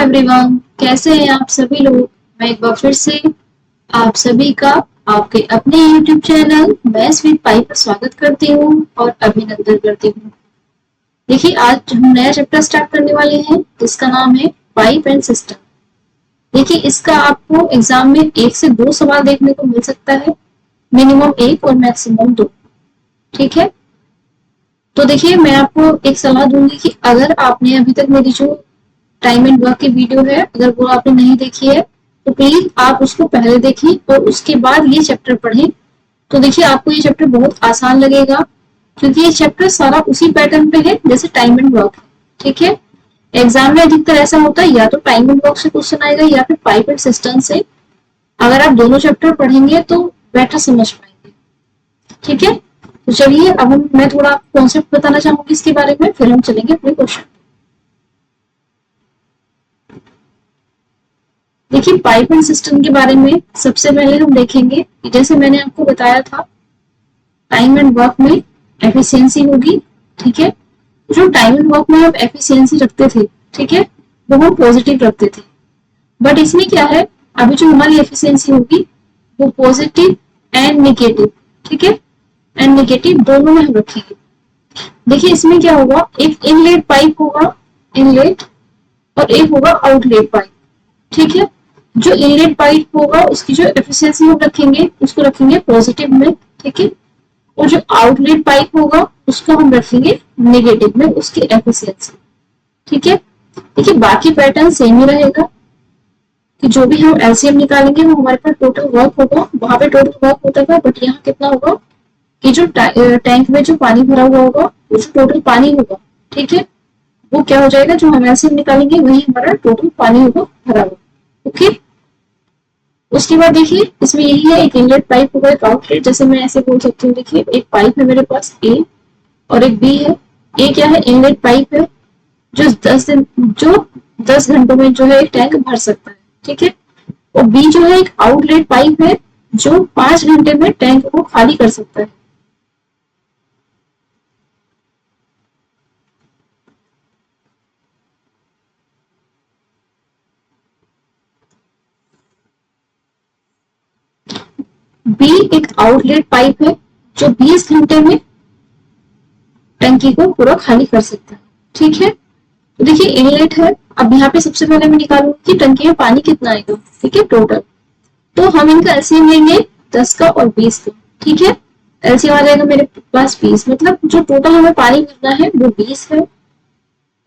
Everyone, कैसे हैं आप सभी लोग। मैं एक बार फिर से आप सभी का आपके अपने YouTube चैनल मैथ्स विद पाई पर स्वागत करती हूँ और अभिनंदन करती हूँ। देखिए, आज हम नया चैप्टर स्टार्ट करने वाले हैं जिसका नाम है पाइप एंड सिस्टम। देखिए, इसका आपको एग्जाम में 1 से 2 सवाल देखने को मिल सकता है, मिनिमम 1 और मैक्सिमम 2। ठीक है, तो देखिए मैं आपको एक सलाह दूंगी कि अगर आपने अभी तक मेरी जो टाइम एंड वर्क की वीडियो है, अगर वो आपने नहीं देखी है तो प्लीज आप उसको पहले देखिए और उसके बाद ये चैप्टर पढ़ें। तो देखिए आपको ये चैप्टर बहुत आसान लगेगा क्योंकि ये चैप्टर सारा उसी पैटर्न पे है जैसे टाइम एंड वर्क। ठीक है, एग्जाम में अधिकतर ऐसा होता है या तो टाइम एंड वर्क से क्वेश्चन आएगा या फिर पाइप एंड सिस्टम से। अगर आप दोनों चैप्टर पढ़ेंगे तो बेटर समझ पाएंगे। ठीक है, तो चलिए अब मैं थोड़ा कॉन्सेप्ट बताना चाहूंगी इसके बारे में, फिर हम चलेंगे अपने क्वेश्चन। देखिए, पाइप एंड सिस्टम के बारे में सबसे पहले हम देखेंगे कि जैसे मैंने आपको बताया था टाइम एंड वर्क में एफिशिएंसी होगी। ठीक है, जो टाइम एंड वर्क में हम एफिशिएंसी रखते थे, ठीक है, वो हम पॉजिटिव रखते थे। बट इसमें क्या है, अभी जो हमारी एफिशिएंसी होगी वो पॉजिटिव एंड नेगेटिव, ठीक है, एंड नेगेटिव दोनों में हम रखेंगे। देखिए इसमें क्या होगा, एक इनलेट पाइप होगा, इनलेट, और एक होगा आउटलेट पाइप। ठीक है, जो इनलेट पाइप होगा उसकी जो एफिशिएंसी हम रखेंगे उसको रखेंगे पॉजिटिव में। ठीक है, और जो आउटलेट पाइप होगा उसको हम रखेंगे नेगेटिव में, उसकी एफिशिएंसी। ठीक है, देखिए बाकी पैटर्न सेम ही रहेगा कि जो भी हम एलसीएम निकालेंगे वो हमारे पास टोटल वर्क होगा, वहां पे टोटल वर्क होता था, बट यहाँ कितना होगा कि जो टैंक में जो पानी भरा हुआ होगा वो जो टोटल पानी होगा, ठीक है, वो क्या हो जाएगा, जो हम एलसीएम निकालेंगे वही हमारा टोटल पानी होगा भरा हुआ। ओके, उसके बाद देखिए इसमें यही है, एक इनलेट पाइप होगा, एक आउटलेट। जैसे मैं ऐसे बोल सकती हूँ, देखिए एक पाइप है मेरे पास ए और एक बी है। ए क्या है, इनलेट पाइप है जो 10 घंटों में जो है टैंक भर सकता है। ठीक है, और बी जो है एक आउटलेट पाइप है जो 5 घंटे में टैंक को खाली कर सकता है। बी एक आउटलेट पाइप है जो 20 घंटे में टंकी को पूरा खाली कर सकता है। ठीक है, तो देखिए इनलेट है, अब यहाँ पे सबसे पहले मैं निकालूंगी कि टंकी में पानी कितना आएगा। ठीक है, टोटल, तो हम इनका एलसीएम लेंगे 10 का और 20 का। ठीक है, एलसीएम आ जाएगा मेरे पास 20, मतलब जो टोटल हमें पानी भरना है वो 20 है।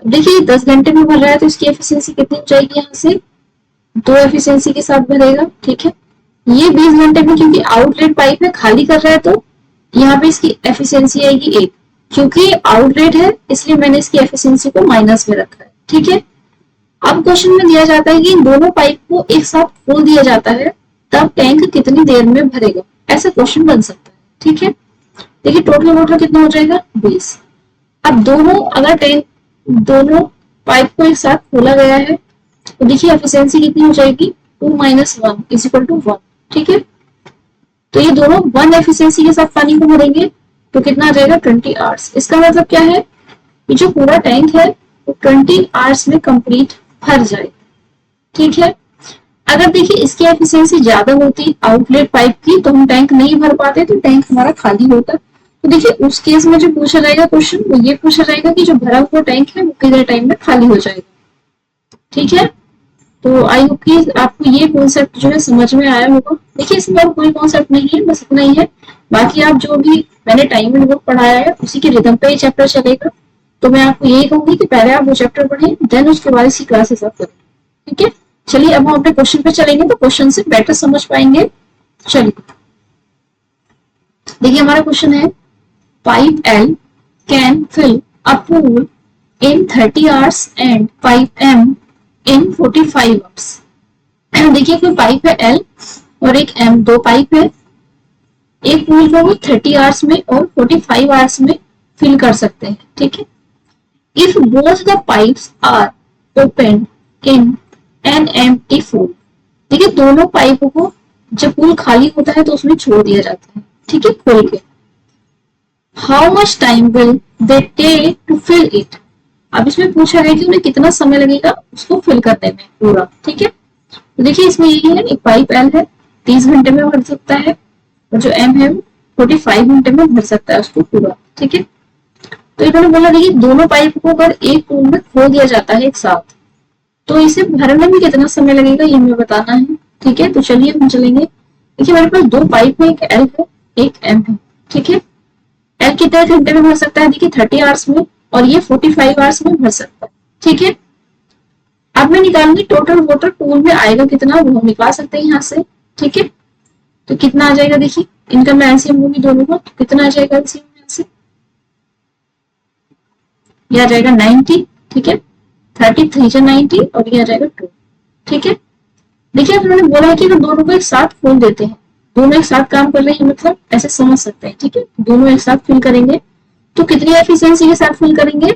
देखिए 10 घंटे में भर रहा है तो इसकी एफिशिएंसी कितनी हो जाएगी, यहाँ से 2 एफिशिएंसी के साथ भरेगा। ठीक है, ये 20 घंटे में क्योंकि आउटलेट पाइप है खाली कर रहा है तो यहाँ पे इसकी एफिशिएंसी आएगी 1, क्योंकि आउटलेट है इसलिए मैंने इसकी एफिशिएंसी को माइनस में रखा है। ठीक है, अब क्वेश्चन में दिया जाता है कि इन दोनों पाइप को एक साथ खोल दिया जाता है तब टैंक कितनी देर में भरेगा, ऐसा क्वेश्चन बन सकता है। ठीक है, देखिए टोटल वाटर कितना हो जाएगा 20। अब दोनों पाइप को एक साथ खोला गया है तो देखिए एफिशिएंसी कितनी हो जाएगी, 2 - 1 = 1। ठीक है, तो ये दोनों 1 एफिशिएंसी के साथ पानी को भरेंगे तो कितना आ जाएगा 20 आवर्स। इसका मतलब क्या है कि जो पूरा टैंक है वो 20 आवर्स में कंप्लीट भर जाएगा। ठीक है, अगर देखिए इसकी एफिशिएंसी ज्यादा होती आउटलेट पाइप की तो हम टैंक नहीं भर पाते, तो टैंक हमारा खाली होता। तो देखिए उस केस में जो पूछा जाएगा क्वेश्चन वो ये पूछा जाएगा कि जो भरा हुआ टैंक है वो कितने टाइम में खाली हो जाएगा। ठीक है, तो आई होप कि आपको ये कॉन्सेप्ट जो है समझ में आया होगा। देखिए इसमें और कोई कॉन्सेप्ट नहीं है, बस इतना ही है। बाकी आप जो भी मैंने टाइम एंड वर्क पढ़ाया है उसी के रिदम पे ये चैप्टर चलेगा, तो मैं आपको यही कहूंगी कि पहले आप वो चैप्टर पढ़ें, देन उसके बाद इसकी क्लासेस आप करें। ठीक है, चलिए अब हम अपने क्वेश्चन पे चलेंगे तो क्वेश्चन से बेटर समझ पाएंगे। चलिए देखिए हमारा क्वेश्चन है, pipe L can fill a pool in 30 hours and pipe M in 45 hours. देखिए कोई पाइप है L और एक M, दो पाइप है, एक पूल को वो 30 आवर्स में और 45 आवर्स में फिल कर सकते हैं। ठीक है, if both the pipes are open in an empty pool. देखिए दोनों पाइपों को जब पूल खाली होता है तो उसमें छोड़ दिया जाता है, ठीक है, खोल के। How much time will they take to fill it. अब इसमें पूछा गया कि उन्हें कितना समय लगेगा उसको फिल करने में पूरा, ठीक है। तो देखिए इसमें यही है, एक पाइप एल है 30 घंटे में भर सकता है, और जो एम है 45 घंटे में भर सकता है उसको पूरा, ठीक है। तो इन्होंने बोला देखिए दोनों पाइप को अगर एक पूल में खोल दिया जाता है एक साथ, तो इसे भरने में कितना समय लगेगा ये हमें बताना है, ठीक है। तो चलिए हम चलेंगे। देखिए मेरे पास दो पाइप है, एक एल है एक एम है, ठीक है। एल कितने घंटे में भर सकता है, देखिए 30 आवर्स में, और ये 45 आवर्स में भर सकता है, ठीक है। अब मैं निकालूंगी टोटल वाटर पूल में आएगा कितना, वो हम निकाल सकते हैं यहाँ से, ठीक है। तो कितना आ जाएगा, देखिए इनका मैं एलसीएम लूंगी दोनों का, तो कितना आ जाएगा एलसीएम यहाँ से, ये आ जाएगा 90, ठीक है। 33 से 90 और ये आ जाएगा 2, ठीक है। देखिए उन्होंने बोला है कि अगर दोनों को एक साथ खोल देते हैं, दोनों एक साथ काम कर रहे हैं मतलब ऐसे समझ सकते हैं, ठीक है। दोनों एक साथ फिल करेंगे तो कितनी एफिशिएंसी के साथ फिल करेंगे,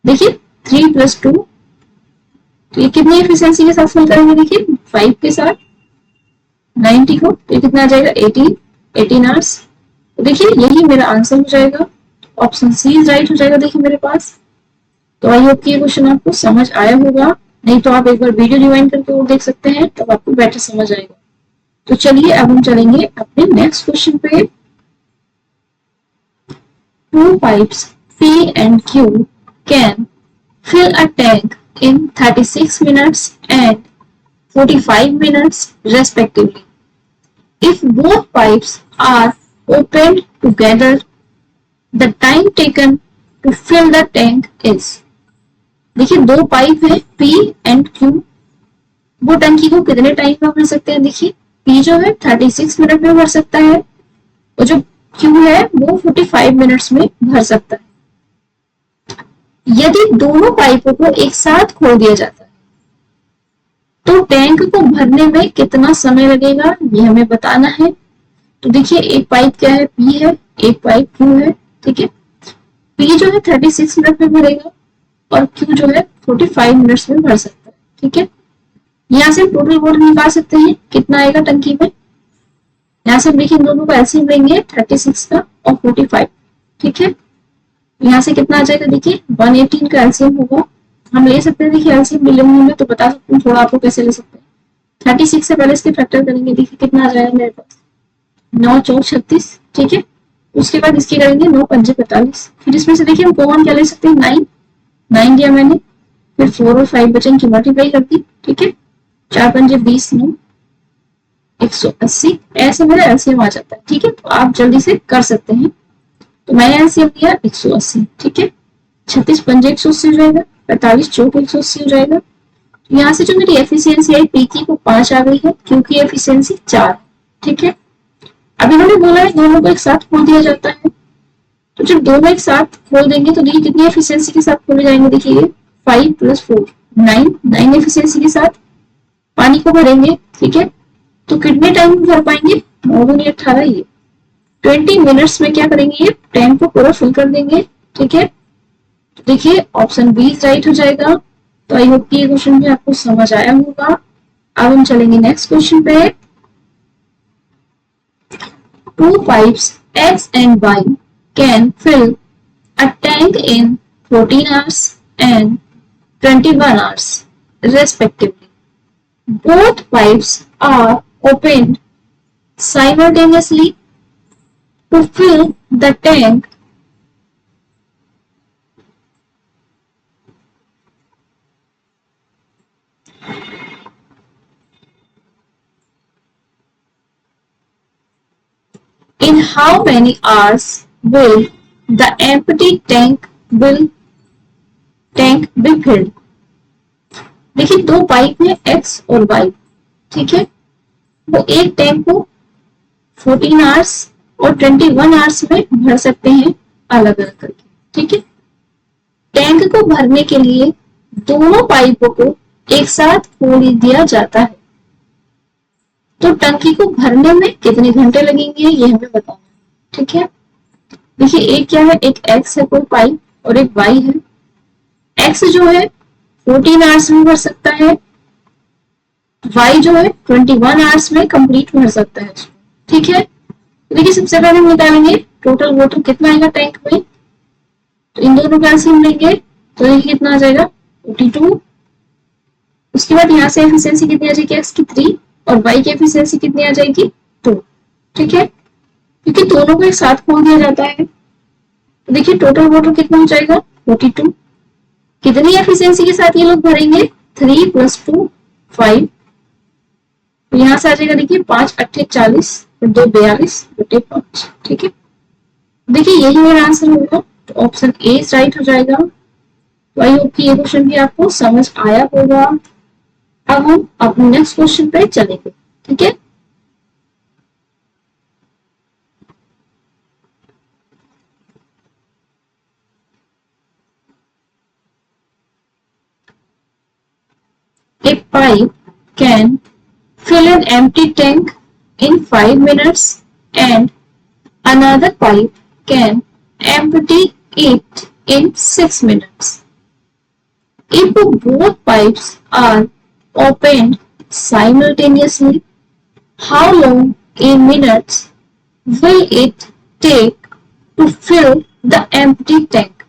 देखिए 3 + 2, तो ये कितनी एफिशिएंसी के साथ फिल करेंगे, देखिए 5 के साथ 90 को, तो ये कितना आ जाएगा 18 आवर्स। तो देखिए यही मेरा आंसर हो जाएगा, ऑप्शन सी इज राइट हो जाएगा देखिए मेरे पास। तो आई होप कि ये क्वेश्चन आपको समझ आया होगा, नहीं तो आप एक बार वीडियो रिवाइंड करके और देख सकते हैं, तब आपको बेटर समझ आएगा। तो चलिए अब हम चलेंगे अपने नेक्स्ट क्वेश्चन पे। To pipes P and Q can fill a tank in 36 minutes and 45 minutes respectively. If both pipes are opened together, the time taken to fill the tank is, देखिए दो पाइप है P and Q, वो टंकी को कितने time में भर सकते हैं, देखिए P जो है 36 मिनट में भर सकता है, और जो Q है वो 45 मिनट्स में भर सकता है। यदि दोनों पाइपों को एक साथ खोल दिया जाता है तो टैंक को भरने में कितना समय लगेगा ये हमें बताना है। तो देखिए एक पाइप क्या है, P है, एक पाइप Q है, ठीक है। P जो है 36 मिनट में भरेगा और Q जो है 45 मिनट्स में भर सकता है, ठीक है। यहाँ से टोटल वाटर निकाल सकते हैं, कितना आएगा टंकी में, यहाँ से देखिए दोनों को एलसीएम लेंगे 36 का और 45, ठीक है। यहाँ से कितना आ जाएगा, देखिए 118 का एलसीएम होगा, हम ले सकते हैं, देखिए एलसीएम मिले में तो बता सकते हैं थोड़ा आपको कैसे ले सकते हैं। 36 से पहले इसके फैक्टर करेंगे, देखिए कितना आ जाएगा मेरे पास 9 4 36, ठीक है। उसके बाद इसकी करेंगे 9 5 45, फिर इसमें से देखिए हम कॉमन क्या ले सकते हैं, 9 दिया मैंने, फिर 4 और 5 बचे इनकी मल्टीप्लाई कर दी, ठीक है। 4 5 20 9 180, ऐसे मेरा एलसीएम आ जाता है, ठीक है। तो आप जल्दी से कर सकते हैं। तो मैंने एलसीएम दिया 180, ठीक है। 36 5 180 हो जाएगा, 45 चौक 180 हो जाएगा। यहाँ से जो मेरी एफिशिएंसी आई पी की वो 5 आ गई है, क्योंकि एफिशिएंसी 4, ठीक है। अब इन्होंने बोला है दोनों को एक साथ खोल दिया जाता है, तो जब दोनों एक साथ खोल देंगे तो देखिए कितनी एफिशिएंसी के साथ खोले जाएंगे, देखिए 5 + 4 9 एफिशिएंसी के साथ पानी को भरेंगे, ठीक है। तो कितने टाइम में भर पाएंगे, 9 दूनी 18, ये 20 मिनट्स में क्या करेंगे, ये टैंक को पूरा फिल कर देंगे, ठीक है। तो देखिए ऑप्शन बी राइट हो जाएगा। तो आई होप कि ये क्वेश्चन भी आपको समझ आया होगा। अब हम चलेंगे नेक्स्ट क्वेश्चन पे। To pipes X and Y can fill a tank in 14 hours and 21 hours respectively. Both pipes are opened simultaneously to fill the tank. In how many hours will the empty tank be filled? देखिए दो pipe है X और Y, ठीक है। वो एक tank को 14 hours और 21 आवर्स में भर सकते हैं अलग अलग करके, ठीक है। टैंक को भरने के लिए दोनों पाइपों को एक साथ खोल दिया जाता है, तो टंकी को भरने में कितने घंटे लगेंगे ये हमें बताना है, ठीक है। देखिए एक क्या है, एक X है कोई पाइप और एक Y है। X जो है 14 आवर्स में भर सकता है, Y जो है 21 आवर्स में कंप्लीट भर सकता है, ठीक है। देखिए सबसे पहले हम निकालेंगे टोटल वाटर कितना आएगा टैंक में, तो इन दोनों का एलसीएम लेंगे तो ये कितना आ जाएगा 42। उसके बाद यहाँ से एफिशिएंसी कितनी आ जाएगी x की 3 और y की एफिशिएंसी कितनी आ जाएगी 2। ठीक है, क्योंकि दोनों को एक साथ खोल दिया जाता है। तो देखिए टोटल वाटर कितना हो जाएगा 42। कितनी एफिशिएंसी के साथ ये लोग भरेंगे 3 + 2 5। तो यहाँ से आ जाएगा देखिए 5 × 8 = 40 और 2 = 42/5। ठीक है, देखिए यही मेरा आंसर होगा। तो ऑप्शन ए राइट हो जाएगा। तो आई होप कि ये क्वेश्चन भी आपको समझ आया होगा। अब हम अपने नेक्स्ट क्वेश्चन पे चलेंगे। ठीक है, a pipe can fill an empty tank in 5 minutes and another pipe can empty it in 6 minutes. If both pipes are opened simultaneously, how long in minutes will it take to fill the empty tank?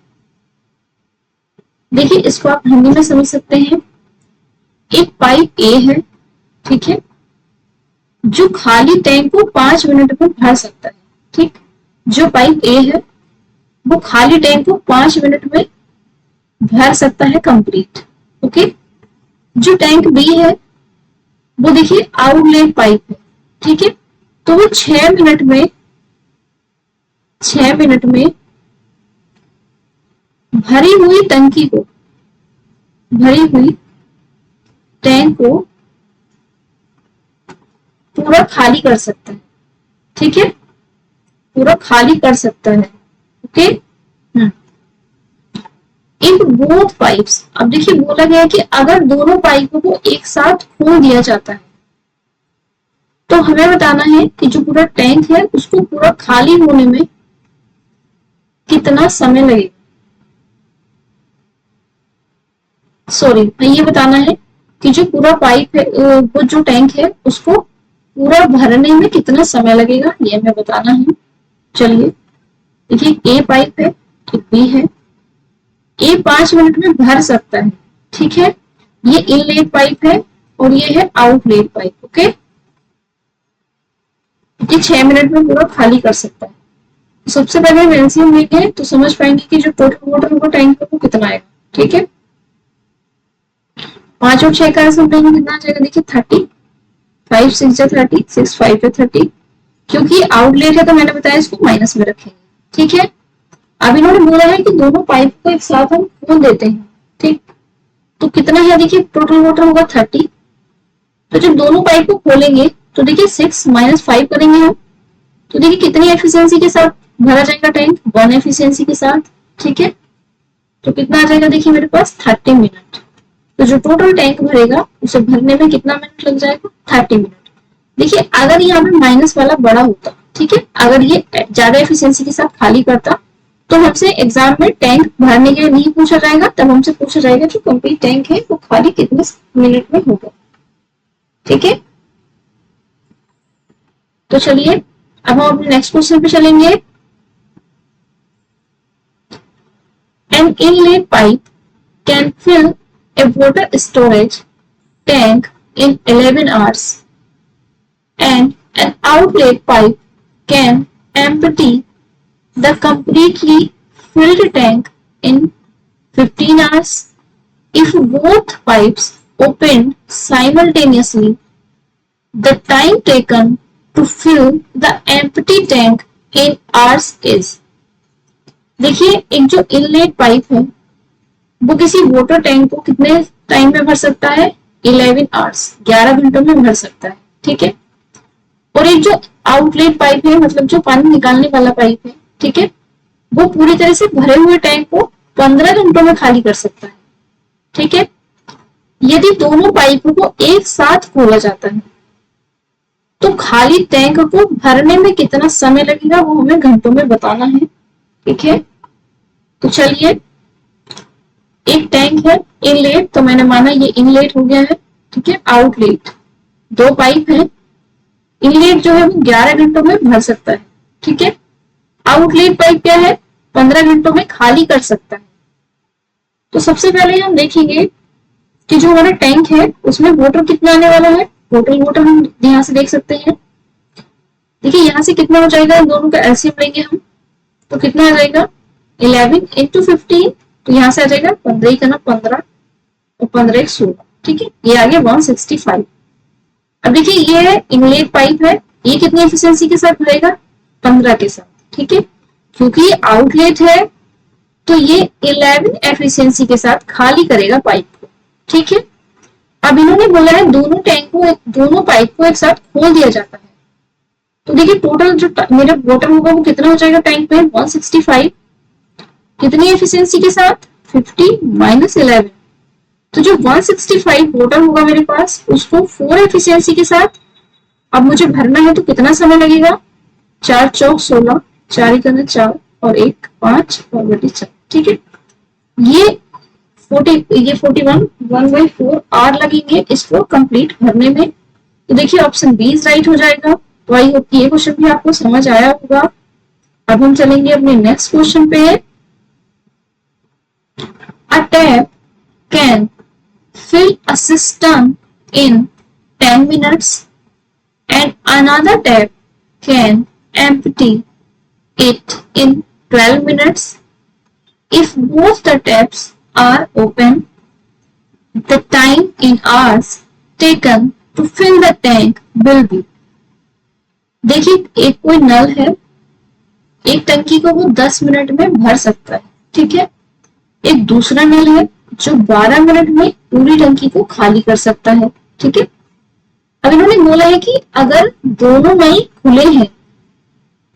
देखिए इसको आप हिंदी में समझ सकते हैं। एक pipe ए है, ठीक है, जो खाली टैंक को 5 मिनट में भर सकता है। ठीक, जो पाइप ए है वो खाली टैंक को 5 मिनट में भर सकता है कंप्लीट। ओके, जो टैंक बी है वो देखिए आउटलेट पाइप है। ठीक है, तो वो 6 मिनट में भरी हुई टैंक को पूरा खाली कर सकता है। ठीक है, पूरा खाली कर सकता है। ओके, इन बोथ पाइप्स, अब देखिए बोला गया है कि अगर दोनों पाइपों को एक साथ खोल दिया जाता है तो हमें बताना है कि जो पूरा टैंक है उसको पूरा खाली होने में कितना समय लगेगा। सॉरी, ये बताना है कि जो पूरा पाइप है, वो जो टैंक है उसको पूरा भरने में कितना समय लगेगा, ये हमें बताना है। चलिए देखिए, ए पाइप है, बी है। ए 5 मिनट में भर सकता है। ठीक है, ये इनलेट पाइप है और ये है आउटलेट पाइप। ओके, ये 6 मिनट में पूरा खाली कर सकता है। सबसे पहले हम एलसीएम लेंगे तो समझ पाएंगे कि जो टोटल वाटर होगा टैंक का वो कितना आएगा। ठीक है, 5 और 6 का ऐसा लेंगे कितना आ जाएगा, देखिए 30। 5 6 जा 30, 6 5 है 30। क्योंकि आउटलेट है तो मैंने बताया इसको माइनस में रखेंगे। ठीक है, अब इन्होंने बोला है कि दोनों पाइप को एक साथ हम खोल देते हैं। ठीक, तो कितना है, देखिए टोटल वाटर होगा 30। तो जब दोनों पाइप को खोलेंगे तो देखिए 6 - 5 करेंगे हम, तो देखिए कितनी एफिशिएंसी के साथ भरा जाएगा टैंक, 1 एफिशिएंसी के साथ। ठीक है, तो कितना आ जाएगा, देखिए मेरे पास 30 मिनट। तो जो टोटल टैंक भरेगा उसे भरने में कितना मिनट लग जाएगा, 30 मिनट। देखिए अगर यहाँ पे माइनस वाला बड़ा होता, ठीक है, अगर ये ज्यादा एफिशिएंसी के साथ खाली करता तो हमसे एग्जाम में टैंक भरने के लिए नहीं पूछा जाएगा, तब हमसे पूछा जाएगा जो कंप्लीट टैंक है वो खाली कितने मिनट में होगा। ठीक है, तो चलिए अब हम अपने नेक्स्ट क्वेश्चन पे चलेंगे। An inlet pipe can fill a water storage tank in 11 hours and an outlet pipe can empty the completely filled tank in 15 hours. If both pipes open simultaneously, the time taken to fill the empty tank in hours is. देखिए एक जो inlet pipe है वो किसी water tank को कितने time में भर सकता है, 11 आवर्स, 11 घंटों में भर सकता है। ठीक है, और एक जो आउटलेट पाइप है, मतलब जो पानी निकालने वाला पाइप है, ठीक है, वो पूरी तरह से भरे हुए टैंक को 15 घंटों में खाली कर सकता है। ठीक है, यदि दोनों पाइपों को एक साथ खोला जाता है तो खाली टैंक को भरने में कितना समय लगेगा वो हमें घंटों में बताना है। ठीक है, तो चलिए, एक टैंक है इनलेट, तो मैंने माना ये इनलेट हो गया है। ठीक है, आउटलेट, 2 पाइप है। इनलेट जो है वो 11 घंटों में भर सकता है। ठीक है, आउटलेट पाइप क्या है, 15 घंटों में खाली कर सकता है। तो सबसे पहले हम देखेंगे कि जो हमारा टैंक है उसमें वाटर कितना आने वाला है। टोटल वाटर हम यहाँ से देख सकते हैं। देखिए यहाँ से कितना हो जाएगा, इन दोनों का एलसीएम लेंगे हम तो कितना आ जाएगा 11 इंटू 15, तो यहाँ से आ जाएगा 15 का ना 15 और 15 16, ठीक है, ये आ गया 165। अब देखिए ये इनलेट पाइप है, ये कितनी एफिशिएंसी के साथ भरेगा 15 के साथ, ठीक है, क्योंकि ये आउटलेट है तो ये 11 एफिशिएंसी के साथ खाली करेगा पाइप को, ठीक है। अब इन्होंने बोला है दोनों पाइप को एक साथ खोल दिया जाता है, तो देखिए टोटल जो मेरा वाटर होगा वो कितना हो जाएगा टैंक में 165, कितनी एफिशिएंसी के साथ 50 माइनस 11, तो जो 165 वाटर होगा मेरे पास उसको 4 एफिशिएंसी के साथ अब मुझे भरना है, तो कितना समय लगेगा 4 चौक 16, 4 करना 4 और 1 5 और बटे 4, ठीक है। ये 41 1/4 आर लगेंगे इसको कंप्लीट भरने में। तो देखिए ऑप्शन बी इज राइट हो जाएगा। तो आई होप ये क्वेश्चन भी आपको समझ आया होगा। अब हम चलेंगे अपने नेक्स्ट क्वेश्चन पे। अ tap can fill a cistern in 10 minutes and another tap can empty it in 12 minutes. If both the taps are open, the time in hours taken to fill the tank will be. देखिए एक कोई नल है, एक टंकी को वो 10 minute में भर सकता है, ठीक है। एक दूसरा नल है जो 12 मिनट में पूरी टंकी को खाली कर सकता है, ठीक है। अब इन्होंने बोला है कि अगर दोनों नल खुले हैं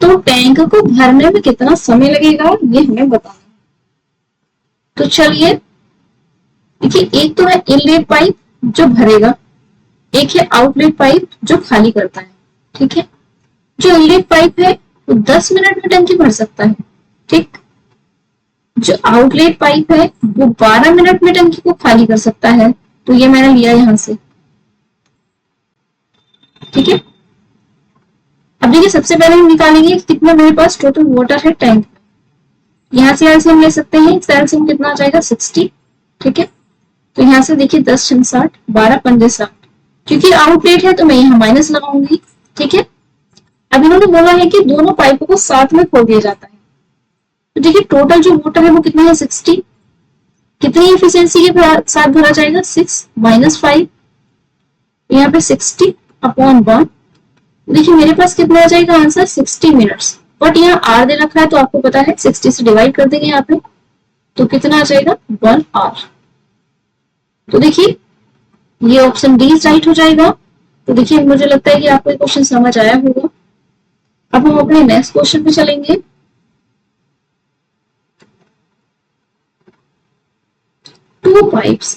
तो टैंक को भरने में कितना समय लगेगा ये हमें बताना। तो चलिए देखिए एक तो है इनलेट पाइप जो भरेगा, एक है आउटलेट पाइप जो खाली करता है, ठीक है। जो इनलेट पाइप है वो 10 मिनट में टंकी भर सकता है, ठीक। जो आउटलेट पाइप है वो 12 मिनट में टंकी को खाली कर सकता है, तो ये मैंने लिया यहां से, ठीक है। अब देखिए सबसे पहले हम निकालेंगे कितना मेरे पास टोटल वाटर है टैंक में। यहां से एलसीएम ले सकते हैं, एलसीएम कितना आ जाएगा 60, ठीक है। तो यहां से देखिए 10 6 60 12 5 60, क्योंकि आउटलेट है तो मैं यहाँ माइनस लगाऊंगी, ठीक है। अब इन्होंने बोला है कि दोनों पाइपों को साथ में खोल दिया जाता है, तो देखिए टोटल जो वाटर है वो कितना है 60, कितनी एफिशिएंसी के साथ भरा जाएगा 6 माइनस 5, यहाँ पे 60 अपॉन 1, देखिए मेरे पास कितना आ जाएगा आंसर 60 मिनट्स, बट यहाँ आर दे रखा है तो आपको पता है 60 से डिवाइड कर देंगे यहाँ पे, तो कितना आ जाएगा 1 आवर। तो देखिए ये ऑप्शन डी राइट हो जाएगा। तो देखिए मुझे लगता है कि आपको ये क्वेश्चन समझ आया होगा। अब हम अपने नेक्स्ट क्वेश्चन पे चलेंगे। Two pipes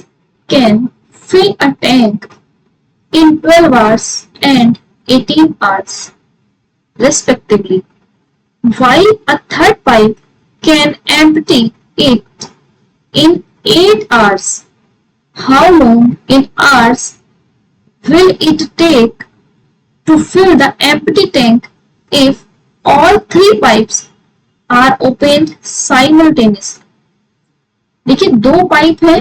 can fill a tank in 12 hours and 18 hours respectively, while a third pipe can empty it in 8 hours. How long in hours will it take to fill the empty tank if all three pipes are opened simultaneously? देखिए दो pipe है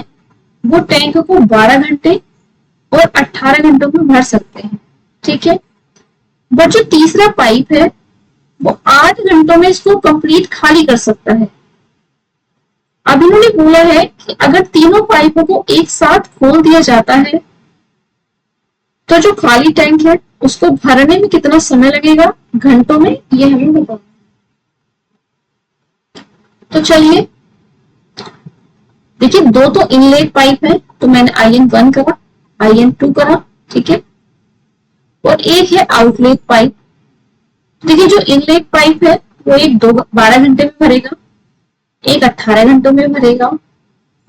वो tank को 12 घंटे और 18 घंटों में भर सकते हैं, ठीक है। बट जो तीसरा पाइप है वो 8 घंटों में इसको कंप्लीट खाली कर सकता है। अब इन्होंने बोला है कि अगर तीनों पाइपों को एक साथ खोल दिया जाता है तो जो खाली टैंक है उसको भरने में कितना समय लगेगा घंटों में, ये हमें बताना। तो चलिए देखिए दो तो इनलेट पाइप है तो मैंने IN1 करा, IN2 करा, ठीक है, और एक है आउटलेट पाइप। देखिए जो इनलेट पाइप है वो एक 12 घंटे में भरेगा, एक 18 घंटों में भरेगा,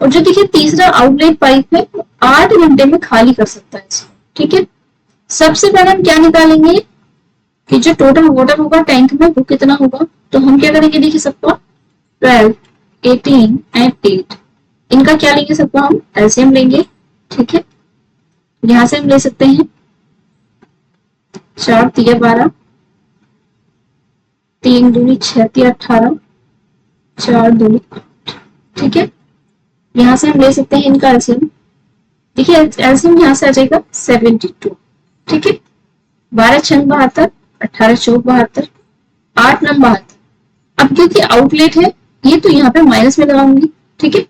और जो देखिए तीसरा आउटलेट पाइप है वो 8 घंटे में खाली कर सकता है इसको, ठीक है। सबसे पहले हम क्या निकालेंगे कि जो टोटल वाटर होगा टैंक में वो कितना होगा। तो हम क्या करेंगे, देखिए सबका 12 18 एंड 8 इनका क्या लेंगे, सबका हम एलसीएम लेंगे, ठीक है। यहां से हम ले सकते हैं 4 3 12, 3 दूनी 6 3 18, 4 दूनी 8, ठीक है। यहाँ से हम ले सकते हैं इनका एलसीएम। देखिए एलसीएम यहाँ से आ जाएगा 72, ठीक है। 12 छंग 72, 18 चौक 72, 8 नंग 72। अब क्योंकि आउटलेट है ये तो यहाँ पे माइनस में लगाऊंगी, ठीक है।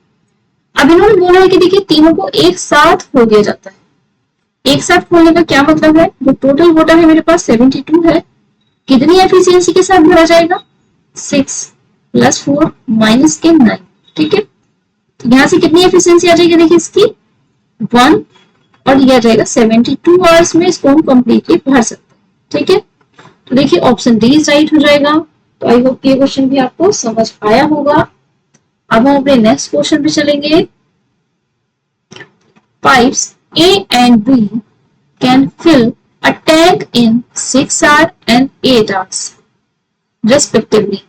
अब इन्होंने बोला है कि देखिए तीनों को एक साथ खोल दिया जाता है। एक साथ खोलने का क्या मतलब है, जो टोटल वोटर है मेरे पास 72 है, कितनी एफिशिएंसी के साथ भरा जाएगा, 6 + 4 - 9, ठीक है। तो यहाँ से कितनी एफिशिएंसी आ जाएगी, देखिए इसकी 1, और यह आ जाएगा 72 आवर्स में इसको हम कंप्लीटली भर सकते हैं, ठीक है। तो देखिए ऑप्शन डी राइट हो जाएगा। तो आई होप ये क्वेश्चन भी आपको समझ आया होगा। अब हम अपने नेक्स्ट क्वेश्चन पे चलेंगे। Pipes A and B can fill a tank in 6 hours and 8 hours, respectively.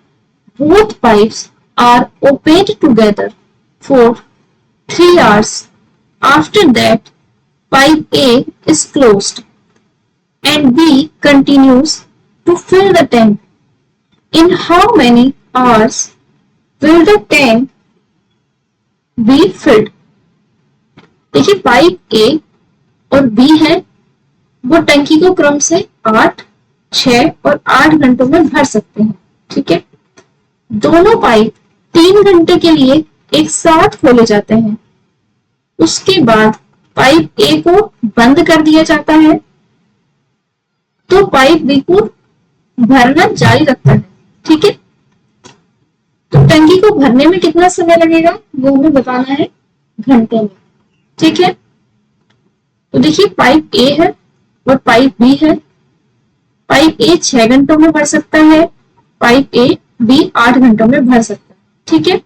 Both pipes are opened together for 3 hours. After that, pipe A is closed and B continues to fill the tank. In how many hours will the tank be filled? देखिए pipe ए और B है, वो टंकी को क्रम से 8, 6 और 8 घंटों में भर सकते हैं, ठीक है। दोनों पाइप 3 घंटे के लिए एक साथ खोले जाते हैं। उसके बाद पाइप ए को बंद कर दिया जाता है तो पाइप बी को भरना जारी रखता है, ठीक है। तो टंकी को भरने में कितना समय लगेगा वो हमें बताना है घंटों में, ठीक है। तो देखिए पाइप ए है और पाइप बी है। पाइप ए 6 घंटों में भर सकता है, पाइप ए बी 8 घंटों में भर सकता है, ठीक है।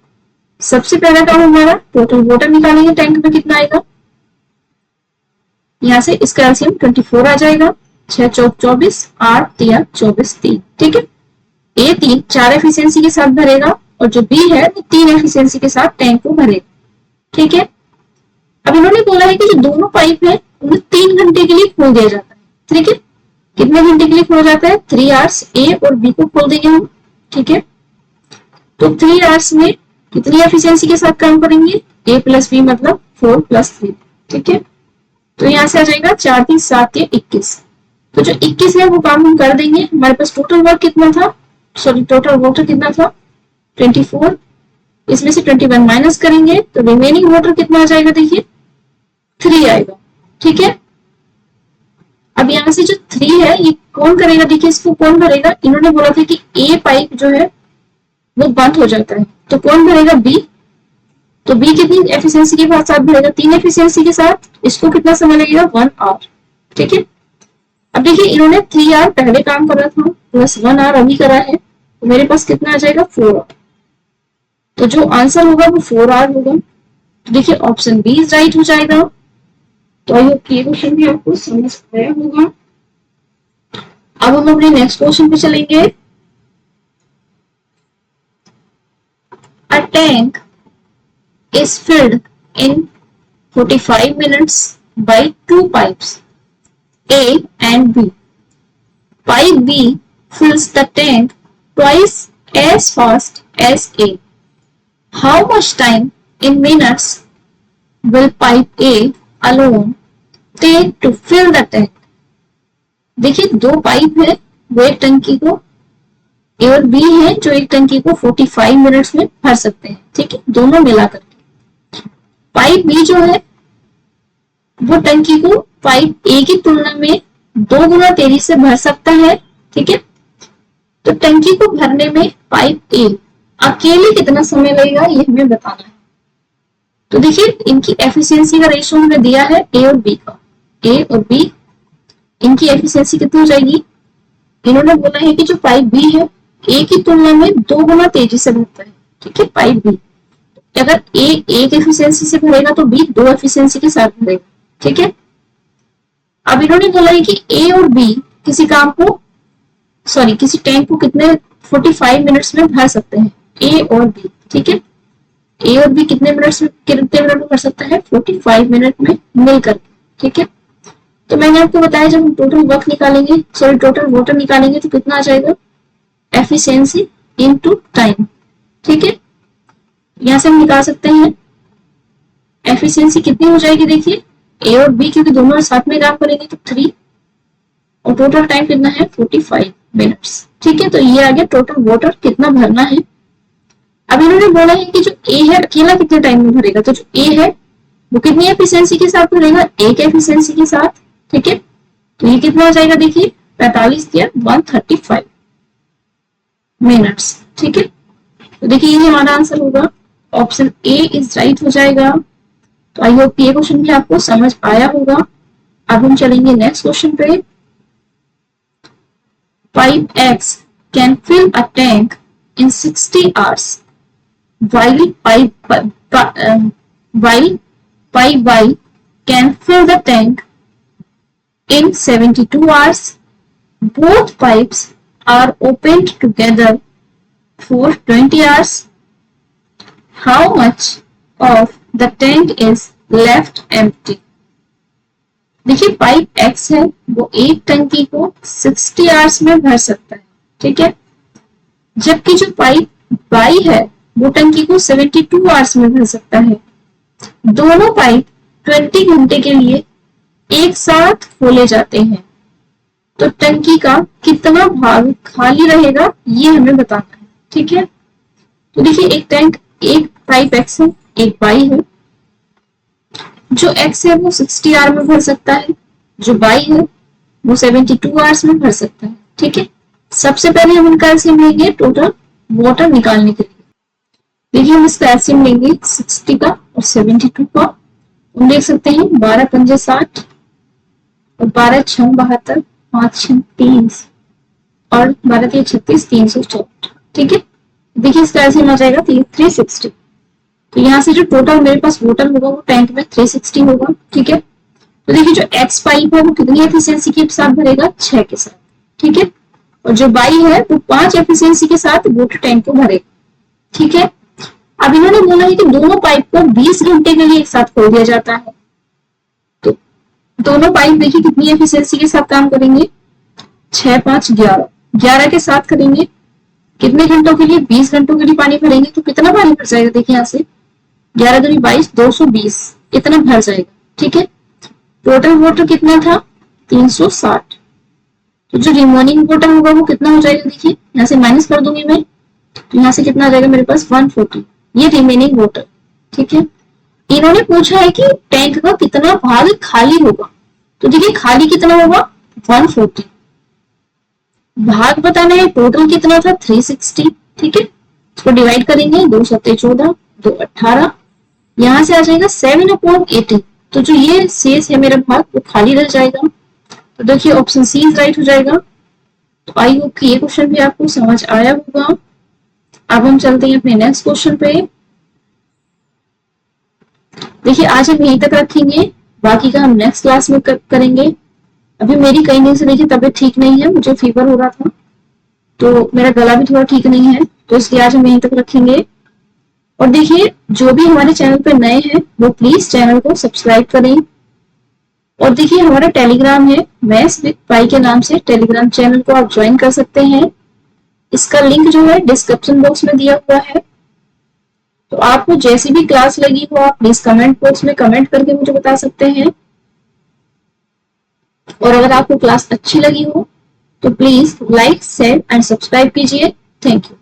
सबसे पहला काम हमारा टोटल वाटर निकालेंगे, टैंक में कितना आएगा, यहां से इसका एलसीएम 24 आ जाएगा। 6 चौक 24, 8 तिया 24, 3, ठीक है। ए 4 एफिशिएंसी के साथ भरेगा और जो बी है वो 3 एफिशिएंसी के साथ टैंक को भरेगा, ठीक है। अब इन्होंने बोला है कि जो दोनों पाइप है उन्हें 3 घंटे के लिए खोल दिया जाता है, ठीक है। कितने घंटे के लिए खोला जाता है, 3 आवर्स ए और बी को खोल देंगे हम, ठीक है। तो 3 आवर्स में कितनी एफिशिएंसी के साथ काम करेंगे, ए + बी मतलब 4 + 3, ठीक है। तो यहाँ से आ जाएगा 4 3 7 या 21। तो जो 21 है वो काम हम कर देंगे। हमारे पास टोटल वर्क कितना था, सॉरी टोटल वाटर कितना था 24, इसमें से 21 माइनस करेंगे तो रिमेनिंग वाटर कितना आ जाएगा, देखिए 3 आएगा, ठीक है। अब यहाँ से जो 3 है ये कौन करेगा, देखिए इसको कौन भरेगा, इन्होंने बोला था कि ए पाइप जो है वो बंद हो जाता है तो कौन भरेगा, बी। तो बी कितनी एफिशिएंसी के साथ भरेगा, 3 एफिशिएंसी के साथ। इसको कितना समय लगेगा, 1 आवर, ठीक है। अब देखिए इन्होंने 3 आवर पहले काम करा था प्लस 1 आवर अभी करा है, तो मेरे पास कितना आ जाएगा, 4 आवर। तो जो आंसर होगा वो 4 आवर होगा। तो देखिए ऑप्शन बी राइट हो जाएगा। तो आई होप ये क्वेश्चन भी आपको समझ आया होगा। अब हम अपने नेक्स्ट क्वेश्चन पे चलेंगे। A tank is filled in 45 minutes by 2 pipes A and B. Pipe B fills the tank twice as fast as A. How much time in minutes will pipe A alone take to fill the tank? देखिए 2 pipe है, वो एक टंकी को ए और B है जो एक टंकी को 45 मिनट्स में भर सकते हैं, ठीक है, दोनों मिलाकर के। पाइप बी जो है वो टंकी को पाइप ए की तुलना में 2 गुना तेजी से भर सकता है, ठीक है। तो टंकी को भरने में पाइप ए अकेले कितना समय लगेगा ये हमें बताना है। तो देखिए इनकी एफिशिएंसी का रेशियो हमें दिया है ए और बी का, ए और बी इनकी एफिशिएंसी कितनी हो जाएगी, इन्होंने बोला है कि जो पाइप बी है ए की तुलना में 2 गुना तेजी से भरता है, ठीक है, पाइप बी। अगर ए 1 एफिशिएंसी से भरेगा तो बी 2 एफिशिएंसी के साथ भरेगा, ठीक है। अब इन्होंने बोला है कि ए और बी किसी काम को किसी टैंक को कितने 45 मिनट्स में भर सकते हैं, ए और बी, ठीक है। ए और बी कितने मिनट में भर सकता है, 45 मिनट में मिलकर, ठीक है। तो मैंने आपको बताया जब हम टोटल वर्क निकालेंगे, टोटल वाटर निकालेंगे तो कितना आ जाएगा, एफिशिएंसी इनटू टाइम, ठीक है। यहां से हम निकाल सकते हैं एफिशिएंसी कितनी हो जाएगी, देखिए ए और बी क्योंकि दोनों साथ में काम करेंगे तो 3, और टोटल टाइम कितना है 45 मिनट्स। ठीक है, तो ये आ गया टोटल वाटर कितना भरना है। अब इन्होंने बोला है कि जो ए है अकेला कितने टाइम में भरेगा, तो जो ए है वो कितनी एफिशिएंसी के साथ भरेगा, एक एफिशिएंसी के साथ। ठीक है, तो ये कितना हो जाएगा, देखिए 45 दिया 135 मिनट्स। ठीक है, तो देखिए ये हमारा आंसर होगा, ऑप्शन ए इज राइट हो जाएगा। तो आई होप ये क्वेश्चन भी आपको समझ आया होगा। अब हम चलेंगे नेक्स्ट क्वेश्चन पे। Pipe X can fill a tank in 60 hours, while pipe Y can fill the tank in 72 hours. Both pipes are opened together for 20 hours. How much of the tank is left empty? देखिए pipe x है वो एक टंकी को 60 hours में भर सकता है। ठीक है, जबकि जो पाइप वाई है वो टंकी को 72 आवर्स में भर सकता है। दोनों पाइप 20 घंटे के लिए एक साथ खोले जाते हैं, तो टंकी का कितना भाग खाली रहेगा ये हमें बताना है। ठीक है, तो देखिए एक टैंक, एक पाइप एक्स है, एक वाई है। जो एक्स है वो 60 आवर में भर सकता है, जो वाई है वो 72 आवर्स में भर सकता है। ठीक है, सबसे पहले हम इनका एलसीएम लेंगे टोटल वाटर निकालने के लिए। देखिए हम इसका एलसीएम लेंगे 60 का और 72 का। हम देख सकते हैं 12 पंजे 60 और 12 छह 72, 5 छह 30 और 12 3 36, 364। ठीक है, देखिए इसका एलसीएम आ जाएगा 360। तो यहाँ से जो टोटल मेरे पास वाटर होगा वो टैंक में 360 होगा। ठीक है, तो देखिए जो एक्स पाइप है वो कितनी एफिशिएंसी के साथ भरेगा, 6 के साथ। ठीक है, और जो वाई है वो 5 एफिशिएंसी के साथ वाटर टैंक को भरेगा। ठीक है, अब इन्होंने बोला है कि दोनों पाइप को 20 घंटे के लिए एक साथ खोल दिया जाता है। तो दोनों पाइप देखिए कितनी एफिशिएंसी के साथ काम करेंगे, 6 5 11 के साथ करेंगे। कितने घंटों के लिए, 20 घंटों के लिए पानी भरेंगे। तो कितना पानी भर जाएगा, देखिए यहाँ से 11 दूनी 22, 220 इतना भर जाएगा। ठीक है, टोटल वाटर कितना था 360। तो जो रिमेनिंग वाटर होगा वो कितना हो जाएगा, देखिए यहाँ से माइनस कर दूंगी मैं, तो यहाँ से कितना आ जाएगा मेरे पास 140, ये रिमेनिंग वाटर। ठीक है, इन्होंने पूछा है कि टैंक का कितना भाग खाली होगा, तो देखिए खाली कितना होगा 140, भाग बताना है टोटल कितना था 360। ठीक है, इसको डिवाइड करेंगे 2 7 14, 2 18, यहाँ से आ जाएगा 7/80। तो जो ये शेष है मेरा भाग वो खाली रह जाएगा। तो देखिए ऑप्शन सी इज राइट हो जाएगा। तो आई होप कि ये क्वेश्चन भी आपको समझ आया होगा। अब हम चलते हैं अपने नेक्स्ट क्वेश्चन पे। देखिए आज हम यहीं तक रखेंगे, बाकी का हम नेक्स्ट क्लास में करेंगे। अभी मेरी कई दिन से देखिए तबीयत ठीक नहीं है, मुझे फीवर हो रहा था, तो मेरा गला भी थोड़ा ठीक नहीं है, तो इसलिए आज हम यहीं तक रखेंगे। और देखिए जो भी हमारे चैनल पे नए हैं वो प्लीज चैनल को सब्सक्राइब करें। और देखिए हमारा टेलीग्राम है मैथ्स विद पाई के नाम से, टेलीग्राम चैनल को आप ज्वाइन कर सकते हैं। इसका लिंक जो है डिस्क्रिप्शन बॉक्स में दिया हुआ है। तो आपको जैसी भी क्लास लगी हो आप प्लीज कमेंट बॉक्स में कमेंट करके मुझे बता सकते हैं। और अगर आपको क्लास अच्छी लगी हो तो please like share and subscribe कीजिए। Thank you.